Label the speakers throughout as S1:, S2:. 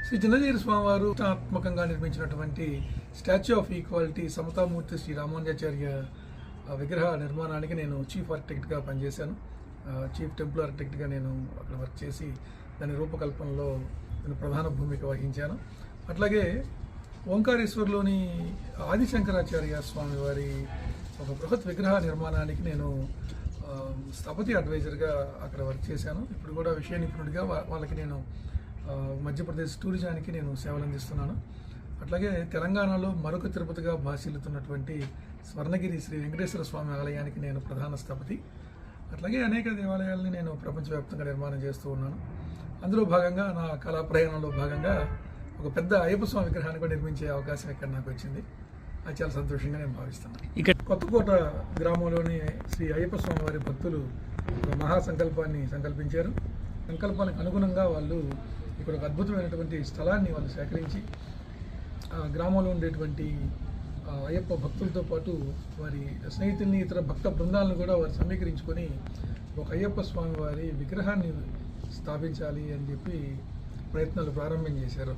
S1: శ్రీ చిన్నజీర స్వామివారు రచనాత్మకంగా నిర్మించినటువంటి స్టాచ్యూ ఆఫ్ ఈక్వాలిటీ సమతామూర్తి శ్రీ రామానుజాచార్య విగ్రహ నిర్మాణానికి నేను చీఫ్ ఆర్కిటెక్ట్గా పనిచేశాను. చీఫ్ టెంపుల్ ఆర్కిటెక్ట్గా నేను అక్కడ వర్క్ చేసి దాని రూపకల్పనలో నేను ప్రధాన భూమిక వహించాను. అట్లాగే ఓంకారేశ్వర్లోని ఆదిశంకరాచార్య స్వామి వారి ఒక బృహత్ విగ్రహ నిర్మాణానికి నేను స్థపతి అడ్వైజర్గా అక్కడ వర్క్ చేశాను. ఇప్పుడు కూడా విషయ నిపుణుడిగా వాళ్ళకి నేను మధ్యప్రదేశ్ టూరిజానికి నేను సేవలు అందిస్తున్నాను. అట్లాగే తెలంగాణలో మరొక తిరుపతిగా భాసిల్లుతున్నటువంటి స్వర్ణగిరి శ్రీ వెంకటేశ్వర స్వామి ఆలయానికి నేను ప్రధాన స్థపతి. అట్లాగే అనేక దేవాలయాలని నేను ప్రపంచవ్యాప్తంగా నిర్మాణం చేస్తూ ఉన్నాను. అందులో భాగంగా నా కళా ప్రయాణంలో భాగంగా ఒక పెద్ద అయ్యప్ప స్వామి విగ్రహాన్ని కూడా నిర్మించే అవకాశం ఇక్కడ నాకు వచ్చింది. అది చాలా సంతోషంగా నేను భావిస్తున్నాను. ఇక కొత్తకోట గ్రామంలోని శ్రీ అయ్యప్ప స్వామి వారి భక్తులు ఒక మహాసంకల్పాన్ని సంకల్పించారు. సంకల్పానికి అనుగుణంగా వాళ్ళు ఇక్కడ ఒక అద్భుతమైనటువంటి స్థలాన్ని వాళ్ళు సేకరించి ఆ గ్రామంలో ఉండేటువంటి అయ్యప్ప భక్తులతో పాటు వారి స్నేహితుల్ని ఇతర భక్త బృందాలను కూడా వారు సమీకరించుకొని ఒక అయ్యప్ప స్వామి వారి విగ్రహాన్ని స్థాపించాలి అని చెప్పి ప్రయత్నాలు ప్రారంభం చేశారు.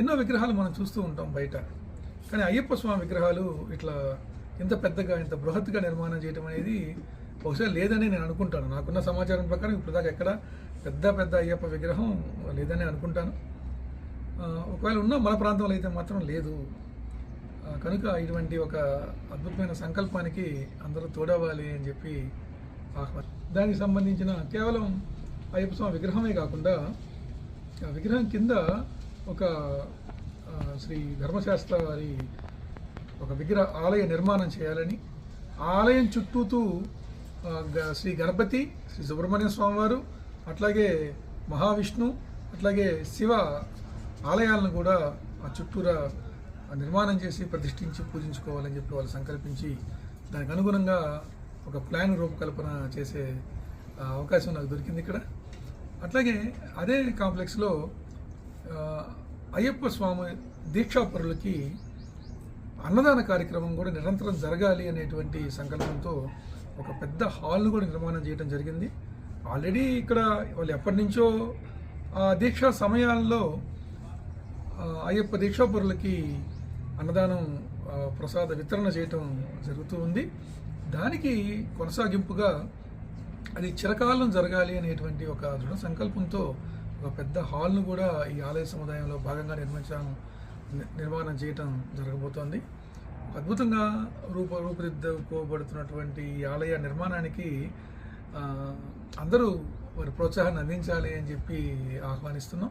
S1: ఎన్నో విగ్రహాలు మనం చూస్తూ ఉంటాం బయట, కానీ అయ్యప్ప స్వామి విగ్రహాలు ఇట్లా ఇంత పెద్దగా ఇంత బృహత్తుగా నిర్మాణం చేయడం అనేది బహుశా లేదని నేను అనుకుంటాను. నాకున్న సమాచారం ప్రకారం ఇప్పుడు దాకా ఎక్కడ పెద్ద అయ్యప్ప విగ్రహం లేదని అనుకుంటాను. ఒకవేళ ఉన్న మన ప్రాంతంలో అయితే మాత్రం లేదు. కనుక ఇటువంటి ఒక అద్భుతమైన సంకల్పానికి అందరూ తోడవాలి అని చెప్పి ఆహ్వానం. దానికి సంబంధించిన కేవలం అయ్యప్ప స్వామి విగ్రహమే కాకుండా ఆ విగ్రహం కింద ఒక శ్రీ ధర్మశాస్త్ర వారి ఒక విగ్రహ ఆలయ నిర్మాణం చేయాలని, ఆలయం చుట్టూతూ శ్రీ గణపతి, శ్రీ సుబ్రహ్మణ్య స్వామివారు, అట్లాగే మహావిష్ణు, అట్లాగే శివ ఆలయాలను కూడా ఆ చుట్టూరా నిర్మాణం చేసి ప్రతిష్ఠించి పూజించుకోవాలని చెప్పి వాళ్ళు సంకల్పించి దానికి అనుగుణంగా ఒక ప్లాన్ రూపకల్పన చేసే అవకాశం నాకు దొరికింది ఇక్కడ. అట్లాగే అదే కాంప్లెక్స్లో అయ్యప్ప స్వామి దీక్షాపరులకి అన్నదాన కార్యక్రమం కూడా నిరంతరం జరగాలి అనేటువంటి సంకల్పంతో ఒక పెద్ద హాల్ను కూడా నిర్మాణం చేయడం జరిగింది. ఆల్రెడీ ఇక్కడ వాళ్ళు ఎప్పటి నుంచో దీక్షా సమయాల్లో అయ్యప్ప దీక్షాపరులకి అన్నదానం ప్రసాద వితరణ చేయటం జరుగుతూ ఉంది. దానికి కొనసాగింపుగా అది చిరకాలం జరగాలి అనేటువంటి ఒక దృఢ సంకల్పంతో ఒక పెద్ద హాల్ను కూడా ఈ ఆలయ సముదాయంలో భాగంగా నిర్మాణం చేయటం జరగబోతోంది. అద్భుతంగా రూపుదిద్దుకోబడుతున్నటువంటి ఈ ఆలయ నిర్మాణానికి అందరూ వారి ప్రోత్సాహాన్ని అందించాలి అని చెప్పి ఆహ్వానిస్తున్నాం.